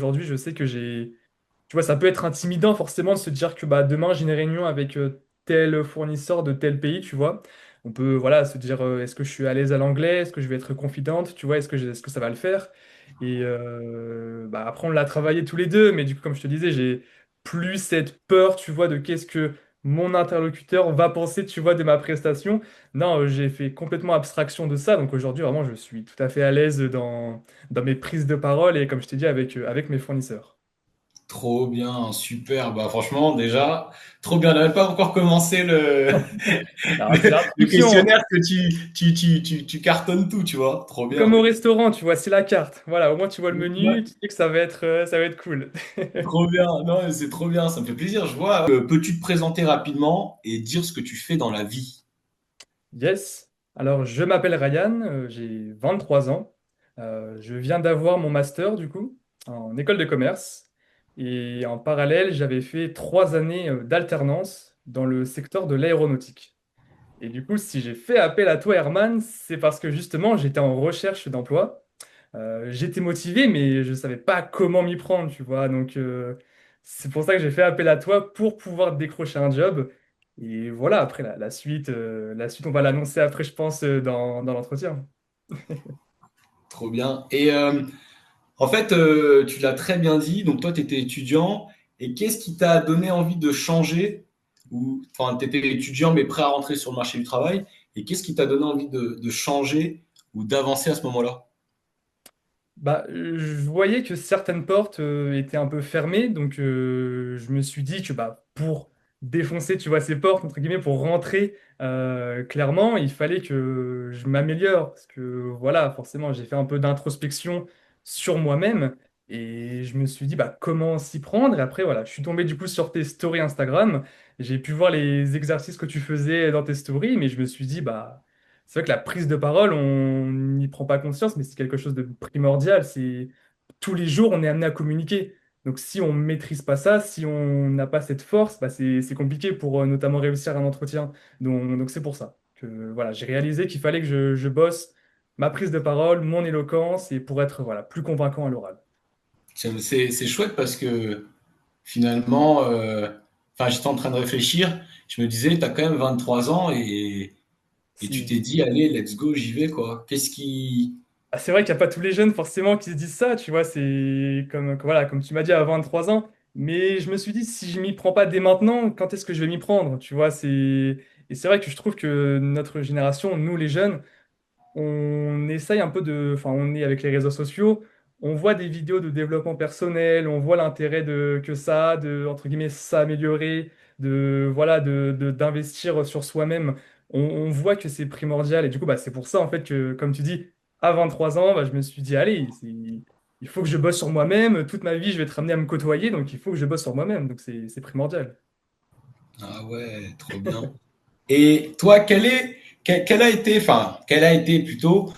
aujourd'hui, je sais que j'ai, tu vois, ça peut être intimidant forcément de se dire que bah, demain j'ai une réunion avec tel fournisseur de tel pays, tu vois. On peut voilà, se dire est-ce que je suis à l'aise à l'anglais, est-ce que je vais être confidente, tu vois, est-ce que ça va le faire? Et bah, après, on l'a travaillé tous les deux, mais du coup, comme je te disais, j'ai plus cette peur, tu vois, de qu'est-ce que mon interlocuteur va penser, tu vois, de ma prestation. Non, j'ai fait complètement abstraction de ça, donc aujourd'hui, vraiment, je suis tout à fait à l'aise dans mes prises de parole et comme je t'ai dit, avec mes fournisseurs. Trop bien, super. Bah franchement, déjà, trop bien. On n'avait pas encore commencé Alors, c'est le l'instruction, questionnaire que tu cartonnes tout, tu vois. Trop comme bien. au restaurant, tu vois, c'est la carte. Voilà, au moins tu vois le Ouais, menu, tu sais que ça va être cool. trop bien. Non, c'est trop bien. Ça me fait plaisir. Je vois. Peux-tu te présenter rapidement et dire ce que tu fais dans la vie? Yes. Alors, je m'appelle Ryan, j'ai 23 ans. Je viens d'avoir mon master, du coup, en école de commerce. Et en parallèle, j'avais fait 3 années d'alternance dans le secteur de l'aéronautique. Et du coup, si j'ai fait appel à toi, Herman, c'est parce que justement, j'étais en recherche d'emploi. J'étais motivé, mais je ne savais pas comment m'y prendre, tu vois. Donc, c'est pour ça que j'ai fait appel à toi pour pouvoir décrocher un job. Et voilà, après, la suite, on va l'annoncer après, je pense, dans l'entretien. Trop bien. En fait, tu l'as très bien dit. Donc toi, tu étais étudiant. Et qu'est-ce qui t'a donné envie de changer ou, enfin, tu étais étudiant mais prêt à rentrer sur le marché du travail. Et qu'est-ce qui t'a donné envie de changer ou d'avancer à ce moment-là? Bah, je voyais que certaines portes étaient un peu fermées, donc je me suis dit que bah, pour défoncer, tu vois, ces portes, entre guillemets, pour rentrer clairement, il fallait que je m'améliore, parce que voilà, forcément, j'ai fait un peu d'introspection sur moi-même, et je me suis dit, bah, comment s'y prendre? Et après, voilà, je suis tombé du coup sur tes stories Instagram, j'ai pu voir les exercices que tu faisais dans tes stories, mais je me suis dit, bah... C'est vrai que la prise de parole, on n'y prend pas conscience, mais c'est quelque chose de primordial. C'est tous les jours, on est amené à communiquer. Donc, si on ne maîtrise pas ça, si on n'a pas cette force, bah, c'est compliqué pour notamment réussir un entretien. Donc c'est pour ça que voilà, j'ai réalisé qu'il fallait que je bosse ma prise de parole, mon éloquence, et pour être voilà, plus convaincant à l'oral. C'est chouette parce que finalement, enfin, j'étais en train de réfléchir. Je me disais, tu as quand même 23 ans et tu C'est t'es dit, allez, let's go, j'y vais, quoi. Qu'est-ce qui... Ah, c'est vrai qu'il n'y a pas tous les jeunes forcément qui se disent ça, tu vois, c'est comme, voilà, comme tu m'as dit à 23 ans, mais je me suis dit, si je m'y prends pas dès maintenant, quand est-ce que je vais m'y prendre, tu vois, et c'est vrai que je trouve que notre génération, nous les jeunes, on essaye un peu enfin, on est avec les réseaux sociaux, on voit des vidéos de développement personnel, on voit l'intérêt que ça a de, entre guillemets, s'améliorer, voilà, d'investir sur soi-même. On voit que c'est primordial et du coup, bah, c'est pour ça, en fait, que, comme tu dis, à 23 ans, bah, je me suis dit, allez, il faut que je bosse sur moi-même, toute ma vie, je vais être amené à me côtoyer, donc il faut que je bosse sur moi-même, donc c'est primordial. Ah ouais, trop bien. Et toi, quelle a été, enfin, quelle a été plutôt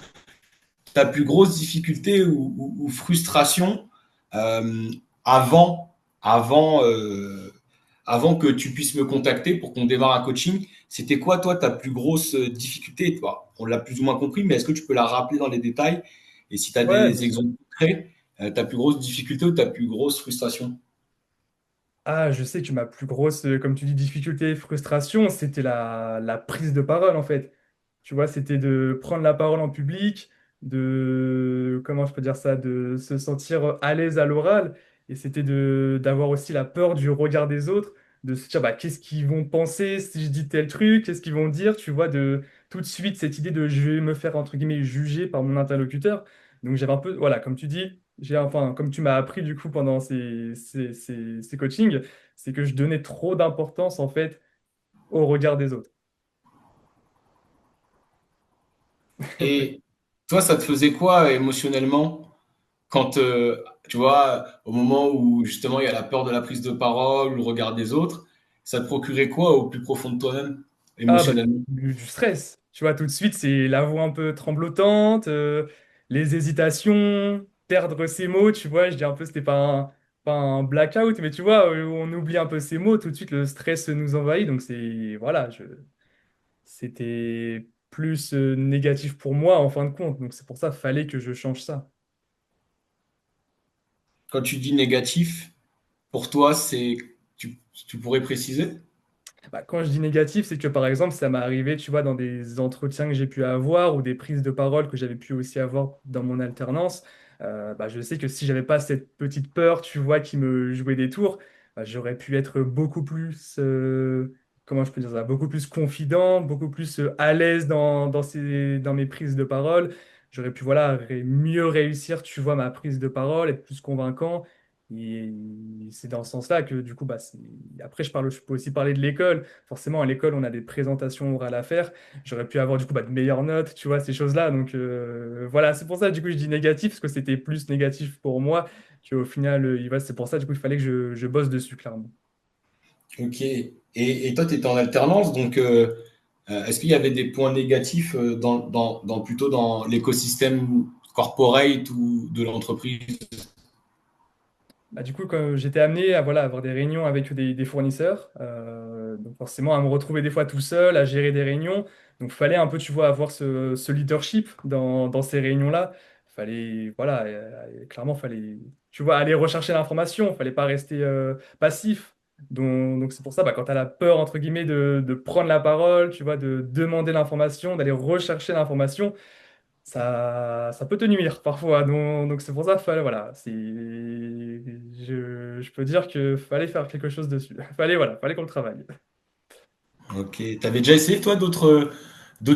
ta plus grosse difficulté ou frustration euh, avant, avant, avant que tu puisses me contacter pour qu'on démarre un coaching? C'était quoi, toi, ta plus grosse difficulté? Toi, on l'a plus ou moins compris, mais est-ce que tu peux la rappeler dans les détails? Et si tu as Ouais, des bien sûr. exemples concrets, ta plus grosse difficulté ou ta plus grosse frustration? Ah, je sais que ma plus grosse, comme tu dis, difficulté, frustration, c'était la prise de parole, en fait. Tu vois, c'était de prendre la parole en public, comment je peux dire ça, de se sentir à l'aise à l'oral. Et c'était d'avoir aussi la peur du regard des autres, de se dire, bah, qu'est-ce qu'ils vont penser si je dis tel truc, qu'est-ce qu'ils vont dire, tu vois, de tout de suite cette idée de je vais me faire, entre guillemets, juger par mon interlocuteur. Donc j'avais un peu, voilà, comme tu dis, enfin, comme tu m'as appris du coup pendant ces coachings, c'est que je donnais trop d'importance en fait au regard des autres. Et toi, ça te faisait quoi émotionnellement quand, tu vois, au moment où justement il y a la peur de la prise de parole, le regard des autres, ça te procurait quoi au plus profond de toi-même, Ah bah émotionnellement? du stress. Tu vois, tout de suite, c'est la voix un peu tremblotante, les hésitations, perdre ses mots, tu vois, je dis un peu, c'était pas un blackout, mais tu vois, on oublie un peu ses mots, tout de suite le stress nous envahit, donc voilà, c'était plus négatif pour moi en fin de compte, donc c'est pour ça, fallait que je change ça. quand tu dis négatif, pour toi, tu pourrais préciser? Bah, quand je dis négatif, c'est que par exemple, ça m'est arrivé, tu vois, dans des entretiens que j'ai pu avoir ou des prises de parole que j'avais pu aussi avoir dans mon alternance. Bah, je sais que si j'avais pas cette petite peur, tu vois, qui me jouait des tours, bah, j'aurais pu être beaucoup plus, comment je peux dire ça, beaucoup plus confident, beaucoup plus à l'aise dans mes prises de parole. J'aurais pu, voilà, mieux réussir, tu vois, ma prise de parole, être plus convaincant. Et c'est dans ce sens-là que du coup, bah, après, je peux aussi parler de l'école. Forcément, à l'école, on a des présentations orales à faire. J'aurais pu avoir du coup bah, de meilleures notes, tu vois, ces choses-là. Donc voilà, c'est pour ça, du coup, je dis négatif, parce que c'était plus négatif pour moi qu'au final, c'est pour ça, du coup, il fallait que je bosse dessus, clairement. Ok. Et toi, tu étais en alternance, donc est-ce qu'il y avait des points négatifs plutôt dans l'écosystème corporate ou de l'entreprise? Bah, du coup, quand j'étais amené à voilà, avoir des réunions avec des fournisseurs, donc forcément à me retrouver des fois tout seul, à gérer des réunions. Donc, fallait un peu, tu vois, avoir ce leadership dans ces réunions-là. Fallait, voilà, clairement, fallait, tu vois, aller rechercher l'information. Fallait pas rester passif. Donc c'est pour ça, bah, quand tu as la peur, entre guillemets, de prendre la parole, tu vois, de demander l'information, d'aller rechercher l'information, ça peut te nuire parfois. Donc c'est pour ça, voilà, je peux dire que fallait faire quelque chose dessus. Fallait qu'on le travaille. Ok. T'avais déjà essayé, toi, d'autres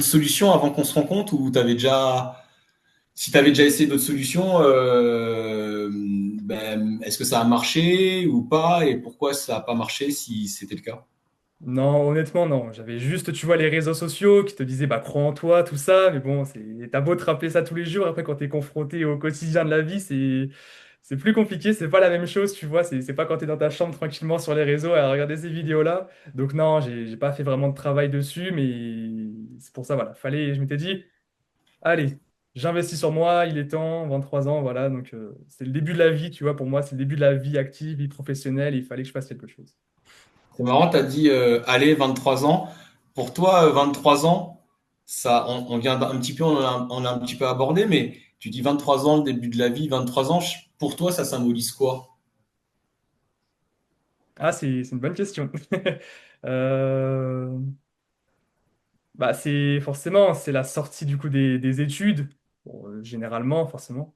solutions avant qu'on se rencontre ou si t'avais déjà essayé d'autres solutions, est-ce que ça a marché ou pas et pourquoi ça a pas marché si c'était le cas? Non, honnêtement, non. J'avais juste, tu vois, les réseaux sociaux qui te disaient, bah, crois en toi, tout ça. Mais bon, t'as beau te rappeler ça tous les jours. Après, quand t'es confronté au quotidien de la vie, c'est plus compliqué. C'est pas la même chose, tu vois. C'est pas quand t'es dans ta chambre tranquillement sur les réseaux à regarder ces vidéos-là. Donc, non, j'ai pas fait vraiment de travail dessus. Mais c'est pour ça, voilà. Je m'étais dit, allez, j'investis sur moi. Il est temps, 23 ans, voilà. Donc, c'est le début de la vie, tu vois. Pour moi, c'est le début de la vie active, vie professionnelle. Il fallait que je fasse quelque chose. C'est marrant, tu as dit allez, 23 ans. Pour toi, 23 ans, on vient un petit peu, on a un petit peu abordé, mais tu dis 23 ans, le début de la vie, 23 ans, pour toi, ça symbolise quoi? Ah, c'est une bonne question. Euh, Bah, c'est la sortie du coup des études, bon, généralement, forcément.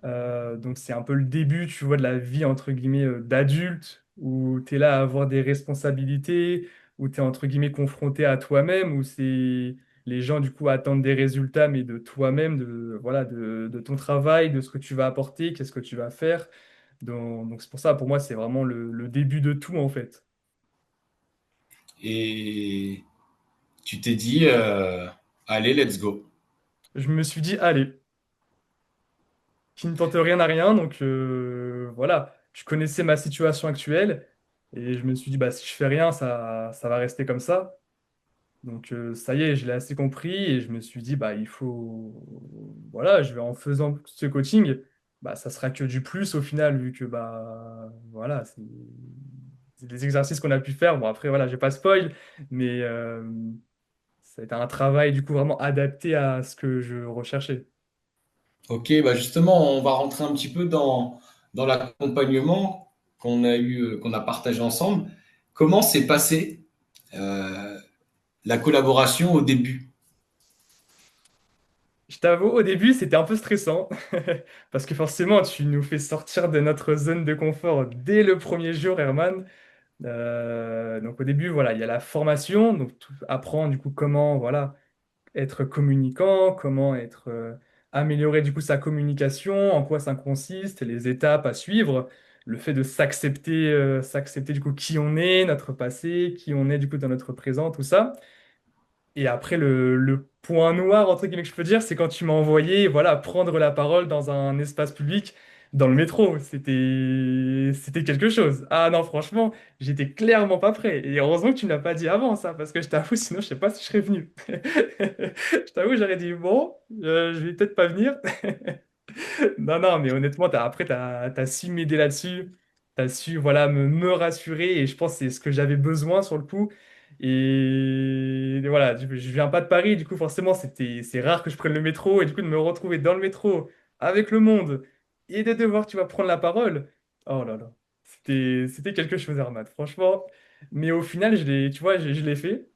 Donc, c'est un peu le début, tu vois, de la vie, entre guillemets, d'adulte, où tu es là à avoir des responsabilités, où tu es, entre guillemets, confronté à toi-même, où c'est les gens, du coup, attendent des résultats, mais de toi-même, voilà, de ton travail, de ce que tu vas apporter, qu'est-ce que tu vas faire. Donc, c'est pour ça, pour moi, c'est vraiment le début de tout, en fait. Et tu t'es dit allez, let's go. Je me suis dit, allez, qui ne tente rien à rien. Donc voilà, je connaissais ma situation actuelle et je me suis dit, bah, si je fais rien, ça va rester comme ça. Donc ça y est, je l'ai assez compris et je me suis dit, bah, voilà, je vais en faisant ce coaching, bah, ça sera que du plus au final, vu que, bah, voilà, c'est des exercices qu'on a pu faire. Bon, après, voilà, j'ai pas spoil, mais ça a été un travail, du coup, vraiment adapté à ce que je recherchais. Ok, bah justement, on va rentrer un petit peu dans l'accompagnement qu'on a partagé ensemble. Comment s'est passée euh, la collaboration au début? Je t'avoue, au début, c'était un peu stressant parce que forcément, tu nous fais sortir de notre zone de confort dès le premier jour, Herman. Donc au début, voilà, il y a la formation, donc apprendre du coup comment, voilà, être communicant, comment améliorer du coup sa communication, en quoi ça consiste, les étapes à suivre, le fait de s'accepter du coup qui on est, notre passé, qui on est du coup dans notre présent, tout ça. Et après, le point noir, entre guillemets, que je peux dire, c'est quand tu m'as envoyé, voilà, prendre la parole dans un espace public, dans le métro. C'était quelque chose. Ah non, franchement, j'étais clairement pas prêt. Et heureusement que tu ne l'as pas dit avant, ça, parce que je t'avoue, sinon, je sais pas si je serais venu. Je t'avoue, j'aurais dit, bon, je vais peut-être pas venir. Non, non, mais honnêtement, après, t'as su m'aider là-dessus. T'as su, voilà, me rassurer. Et je pense que c'est ce que j'avais besoin sur le coup. Et voilà, je viens pas de Paris. Du coup, forcément, c'est rare que je prenne le métro. Et du coup, de me retrouver dans le métro avec le monde. et de devoir, tu vas prendre la parole. Oh là là, c'était quelque chose, Armad, franchement. Mais au final, tu vois, je l'ai fait.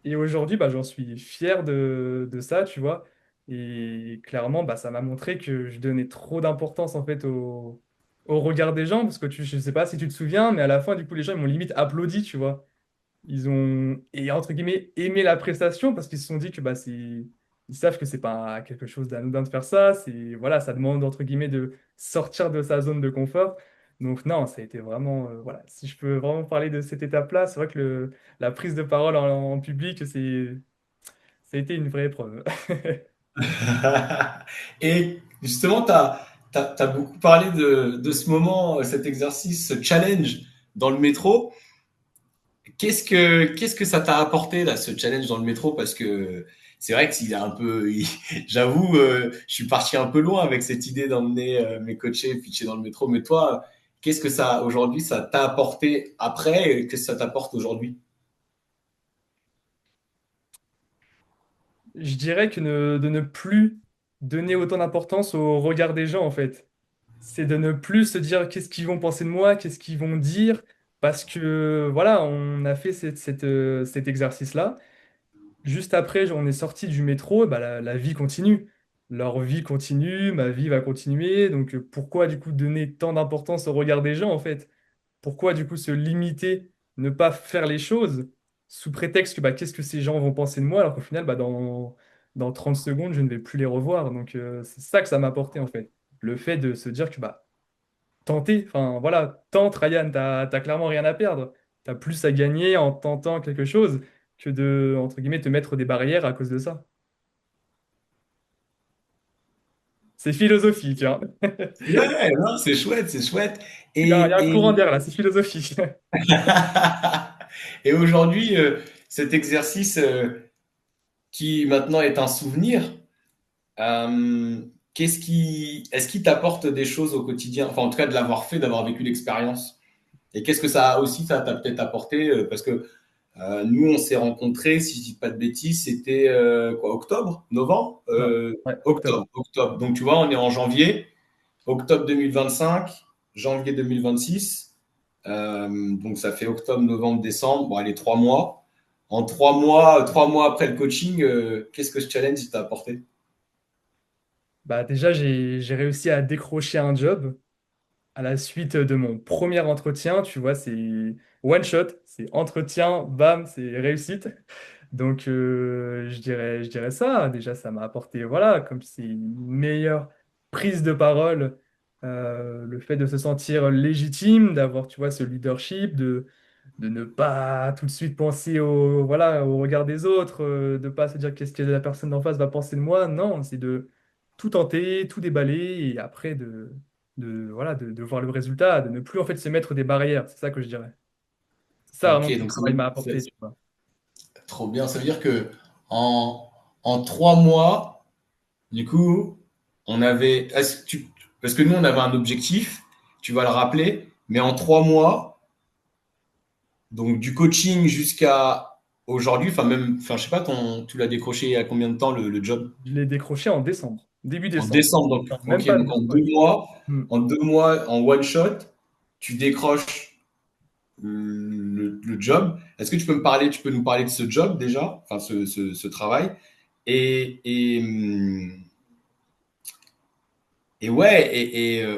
Et aujourd'hui, bah, j'en suis fier de ça, tu vois. Et clairement, bah, ça m'a montré que je donnais trop d'importance en fait au regard des gens, parce que je sais pas si tu te souviens, mais à la fin, du coup, les gens ils m'ont limite applaudi, tu vois. Ils ont, et entre guillemets, aimé la prestation parce qu'ils se sont dit que bah, ils savent que c'est pas quelque chose d'anodin de faire ça. C'est, voilà, ça demande, entre guillemets, de sortir de sa zone de confort. Donc, non, ça a été vraiment, voilà, si je peux vraiment parler de cette étape-là, c'est vrai que la prise de parole en public, ça a été une vraie épreuve. Et justement, tu as beaucoup parlé de ce moment, cet exercice, ce challenge dans le métro. Qu'est-ce que ça t'a apporté, là, ce challenge dans le métro? Parce que c'est vrai que s'il a un peu, j'avoue, je suis parti un peu loin avec cette idée d'emmener mes coachés pitcher dans le métro. Mais toi, qu'est-ce que ça, aujourd'hui, ça t'a apporté après et qu'est-ce que ça t'apporte aujourd'hui? Je dirais de ne plus donner autant d'importance au regard des gens, en fait. C'est de ne plus se dire qu'est-ce qu'ils vont penser de moi, qu'est-ce qu'ils vont dire, parce que voilà, on a fait cet exercice-là. Juste après, on est sorti du métro, et bah, la vie continue. Leur vie continue, ma vie va continuer. Donc pourquoi du coup donner tant d'importance au regard des gens en fait? Pourquoi du coup se limiter, ne pas faire les choses sous prétexte que bah, qu'est-ce que ces gens vont penser de moi alors qu'au final bah, dans 30 secondes je ne vais plus les revoir. Donc c'est ça que ça m'a apporté en fait. Le fait de se dire que bah tenter, enfin voilà, tente Ryan, t'as clairement rien à perdre. T'as plus à gagner en tentant quelque chose que de, entre guillemets, te mettre des barrières à cause de ça. C'est philosophique, hein. Ouais, non, c'est chouette, c'est chouette. Il y a un Et, courant d'air là, c'est philosophique. et aujourd'hui, cet exercice qui maintenant est un souvenir, euh, est-ce qu'il t'apporte des choses au quotidien? Enfin, en tout cas, de l'avoir fait, d'avoir vécu l'expérience. Et qu'est-ce que ça a aussi, ça t'a peut-être apporté? Parce que nous, on s'est rencontrés, si je dis pas de bêtises, c'était quoi, octobre, novembre? Non, ouais, octobre. Octobre. Donc, tu vois, on est en janvier, octobre 2025, janvier 2026. Donc, ça fait octobre, novembre, décembre. Bon, allez, 3 mois. En 3 mois, 3 mois après le coaching, qu'est-ce que ce challenge t'a apporté? Bah déjà, j'ai réussi à décrocher un job à la suite de mon premier entretien. Tu vois, c'est one shot, c'est entretien, bam, c'est réussite. Donc, je dirais ça. Déjà, ça m'a apporté, voilà, comme c'est une meilleure prise de parole, le fait de se sentir légitime, d'avoir, tu vois, ce leadership, de ne pas tout de suite penser voilà, au regard des autres, de pas se dire qu'est-ce que la personne d'en face va penser de moi. Non, c'est de tout tenter, tout déballer et après voilà, de voir le résultat, de ne plus en fait se mettre des barrières. C'est ça que je dirais. C'est ça vraiment Ok, que le donc travail m'a apporté, tu vois. trop bien. Ça veut dire que en, en 3 mois, du coup, on avait. Parce que nous, on avait un objectif, tu vas le rappeler, mais en 3 mois, donc du coaching jusqu'à aujourd'hui, enfin même, enfin je sais pas, tu l'as décroché à combien de temps le job? Je l'ai décroché en décembre, début En décembre. décembre, donc Enfin, même ok, pas, donc ouais. Hmm. en 2 mois, en one shot, tu décroches le job. Est-ce que tu peux nous parler de ce job déjà, enfin ce travail, et, et, hum, et ouais,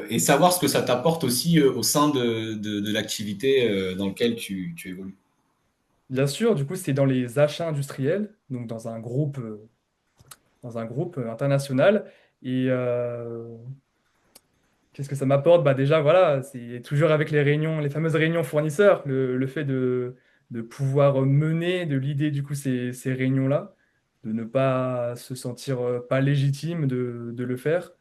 et savoir ce que ça t'apporte aussi au sein de l'activité dans laquelle tu évolues. Bien sûr, du coup, c'est dans les achats industriels, donc dans un groupe international. Et qu'est-ce que ça m'apporte? Bah déjà, voilà, c'est toujours avec les réunions, les fameuses réunions fournisseurs, le fait de pouvoir mener, de l'idée du coup ces réunions-là, de ne pas se sentir pas légitime de le faire.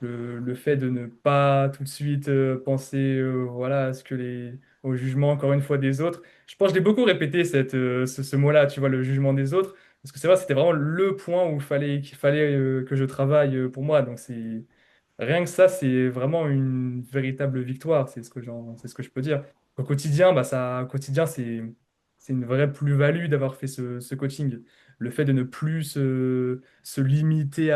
Le fait de ne pas tout de suite penser voilà, à ce que au jugement, encore une fois, des autres. Je pense que je l'ai beaucoup répété, ce mot-là, tu vois, le jugement des autres, parce que c'est vrai, c'était vraiment le point où qu'il fallait que je travaille pour moi. Donc, rien que ça, c'est vraiment une véritable victoire, c'est ce que je peux dire. Au quotidien, au quotidien, c'est une vraie plus-value d'avoir fait ce coaching. Le fait de ne plus se limiter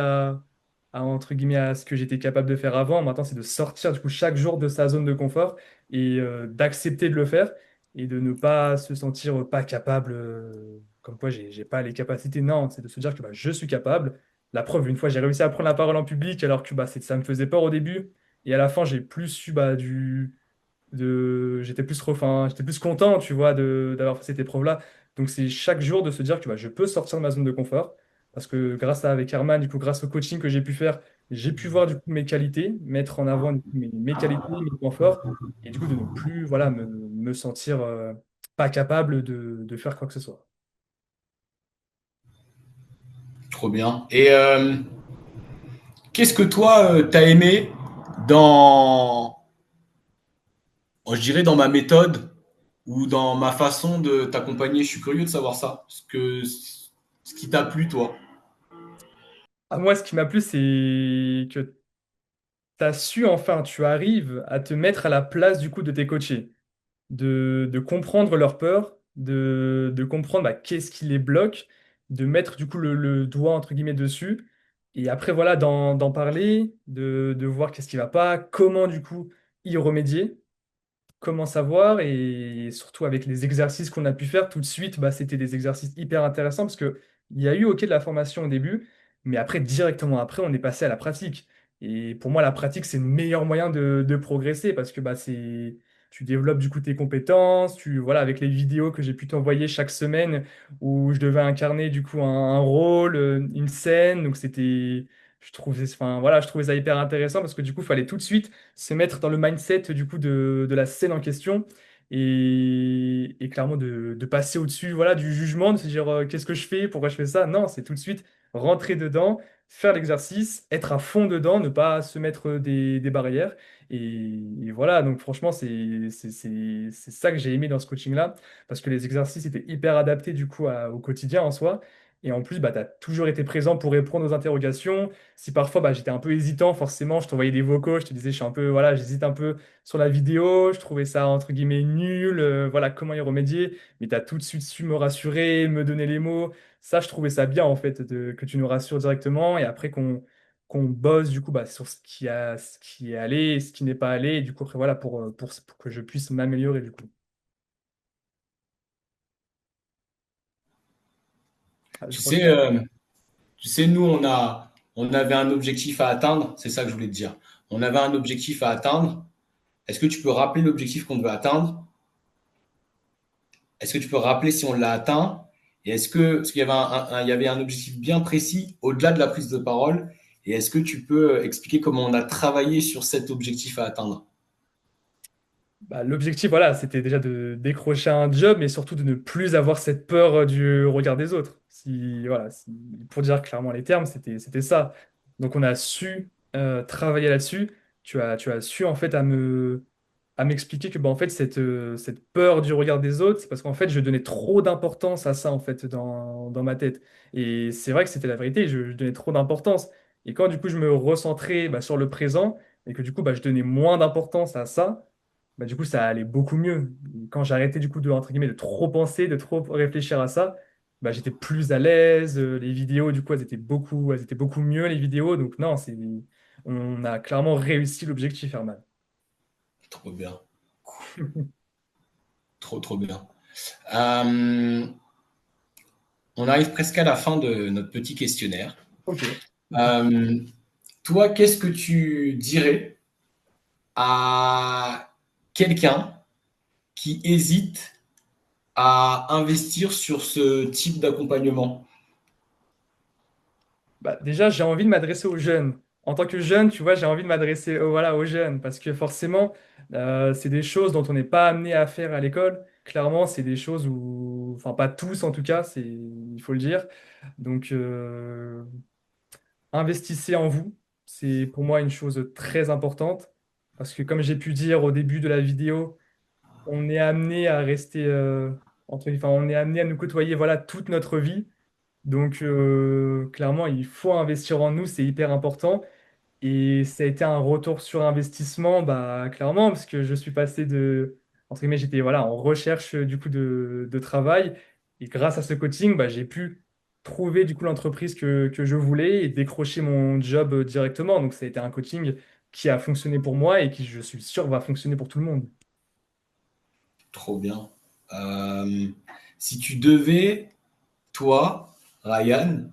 entre guillemets, à ce que j'étais capable de faire avant. Maintenant, c'est de sortir du coup chaque jour de sa zone de confort et d'accepter de le faire et de ne pas se sentir pas capable, comme quoi j'ai pas les capacités. Non, c'est de se dire que bah, je suis capable. La preuve, une fois, j'ai réussi à prendre la parole en public alors que bah, ça me faisait peur au début. Et à la fin, j'ai plus eu bah, j'étais plus content, tu vois, d'avoir fait cette épreuve-là. Donc c'est chaque jour de se dire que bah, je peux sortir de ma zone de confort. Parce que grâce à avec Herman, du coup, grâce au coaching que j'ai pu faire, j'ai pu voir du coup mes qualités, mettre en avant du coup, mes qualités, mes points forts, et du coup de ne plus voilà, me sentir pas capable de faire quoi que ce soit. Trop bien. Et qu'est-ce que toi, t'as aimé dans, je dirais, dans ma méthode ou dans ma façon de t'accompagner? Je suis curieux de savoir ça. Ce qui t'a plu, toi. À moi, ce qui m'a plu, c'est que tu as su, enfin, tu arrives à te mettre à la place du coup de tes coachés. De comprendre leur peur, de comprendre bah, qu'est-ce qui les bloque, de mettre du coup le doigt entre guillemets dessus, et après voilà, d'en parler, de voir qu'est-ce qui va pas, comment du coup y remédier, comment savoir, et surtout avec les exercices qu'on a pu faire tout de suite, bah, c'était des exercices hyper intéressants parce que il y a eu ok de la formation au début, mais après directement après on est passé à la pratique. Et pour moi la pratique c'est le meilleur moyen de progresser parce que bah, tu développes du coup tes compétences, voilà avec les vidéos que j'ai pu t'envoyer chaque semaine où je devais incarner du coup un rôle, une scène, donc c'était je trouvais ça hyper intéressant parce que du coup il fallait tout de suite se mettre dans le mindset du coup de la scène en question et clairement de passer au-dessus voilà, du jugement, de se dire qu'est-ce que je fais, pourquoi je fais ça. Non, c'est tout de suite rentrer dedans, faire l'exercice, être à fond dedans, ne pas se mettre des barrières. Et voilà, donc franchement, c'est ça que j'ai aimé dans ce coaching-là, parce que les exercices étaient hyper adaptés du coup au quotidien en soi. Et en plus, bah, tu as toujours été présent pour répondre aux interrogations. Si parfois bah, j'étais un peu hésitant, forcément, je t'envoyais des vocaux, je te disais, je suis un peu, voilà, j'hésite un peu sur la vidéo, je trouvais ça entre guillemets nul, voilà, comment y remédier, mais tu as tout de suite su me rassurer, me donner les mots. Ça, je trouvais ça bien en fait, que tu nous rassures directement et après qu'on bosse du coup bah, sur ce qui est allé et ce qui n'est pas allé, et du coup, après, voilà, pour que je puisse m'améliorer du coup. Ah, Tu sais, franchement, nous, on avait un objectif à atteindre. C'est ça que je voulais te dire. On avait un objectif à atteindre. Est-ce que tu peux rappeler l'objectif qu'on devait atteindre? Est-ce que tu peux rappeler si on l'a atteint? Et parce qu'il y avait il y avait un objectif bien précis au-delà de la prise de parole? Et est-ce que tu peux expliquer comment on a travaillé sur cet objectif à atteindre? bah, l'objectif, voilà, c'était déjà de décrocher un job, mais surtout de ne plus avoir cette peur du regard des autres. Voilà, pour dire clairement les termes, c'était ça. Donc on a su travailler là-dessus. Tu as su en fait à m'expliquer que bah, en fait cette peur du regard des autres, c'est parce qu'en fait je donnais trop d'importance à ça en fait dans ma tête. Et c'est vrai que c'était la vérité, je donnais trop d'importance. Et quand du coup je me recentrais bah, sur le présent et que du coup bah, je donnais moins d'importance à ça, bah, du coup, ça allait beaucoup mieux. Quand j'ai arrêté du coup entre guillemets, de trop penser, de trop réfléchir à ça, bah, j'étais plus à l'aise. Les vidéos, du coup, elles étaient beaucoup mieux, les vidéos. Donc non, on a clairement réussi l'objectif, Herman. Trop bien. Trop, trop bien. Euh, on arrive presque à la fin de notre petit questionnaire. Ok. Euh, Toi, qu'est-ce que tu dirais à quelqu'un qui hésite à investir sur ce type d'accompagnement? Bah, déjà, j'ai envie de m'adresser aux jeunes. En tant que jeune, tu vois, j'ai envie de m'adresser voilà, aux jeunes parce que forcément, c'est des choses dont on n'est pas amené à faire à l'école. Clairement, c'est des choses où, enfin, pas tous en tout cas, il faut le dire. Donc, investissez en vous. C'est pour moi une chose très importante parce que comme j'ai pu dire au début de la vidéo, on est amené à rester, on est amené à nous côtoyer voilà, toute notre vie. Donc, clairement, il faut investir en nous, c'est hyper important. Et ça a été un retour sur investissement, bah, clairement, parce que je suis passé entre guillemets, j'étais voilà, en recherche du coup de travail. Et grâce à ce coaching, bah, j'ai pu trouver du coup l'entreprise que je voulais et décrocher mon job directement. Donc ça a été un coaching qui a fonctionné pour moi et qui, je suis sûr, va fonctionner pour tout le monde. Trop bien. Euh, Si tu devais, toi, Ryan,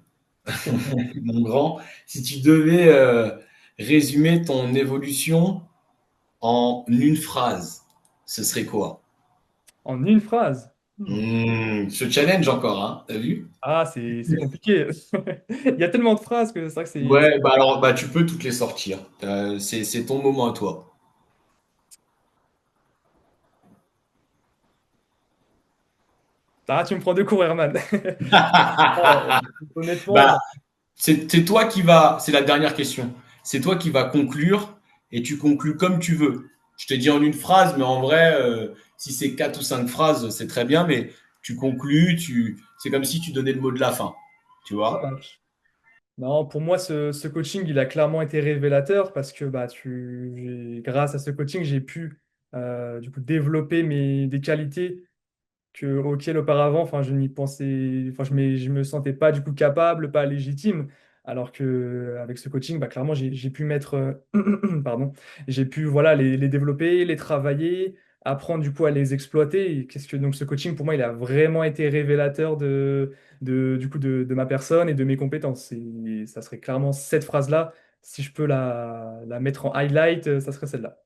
mon grand, si tu devais résumer ton évolution en une phrase, ce serait quoi? En une phrase. Ce challenge encore, hein, t'as vu? Ah, c'est compliqué. Il y a tellement de phrases que c'est vrai que c'est. Ouais, bah alors bah tu peux toutes les sortir. C'est ton moment à toi. Ah, tu me prends de court, Herman. Honnêtement, Bah bah, c'est toi qui va, c'est la dernière question. C'est toi qui va conclure et tu conclus comme tu veux. Je t'ai dit en une phrase, mais en vrai, si c'est quatre ou cinq phrases, c'est très bien, mais tu conclus, c'est comme si tu donnais le mot de la fin, tu ça vois? marche. Non, pour moi, ce coaching, il a clairement été révélateur parce que grâce à ce coaching, j'ai pu du coup développer des qualités auquel auparavant, enfin, je n'y pensais, enfin, je me sentais pas du coup capable, pas légitime. Alors que avec ce coaching, bah, clairement, j'ai pu mettre, pardon, j'ai pu voilà les développer, les travailler, apprendre du coup à les exploiter. Et qu'est-ce que donc ce coaching pour moi, il a vraiment été révélateur de ma personne et de mes compétences. Et ça serait clairement cette phrase-là. Si je peux la mettre en highlight, ça serait celle-là.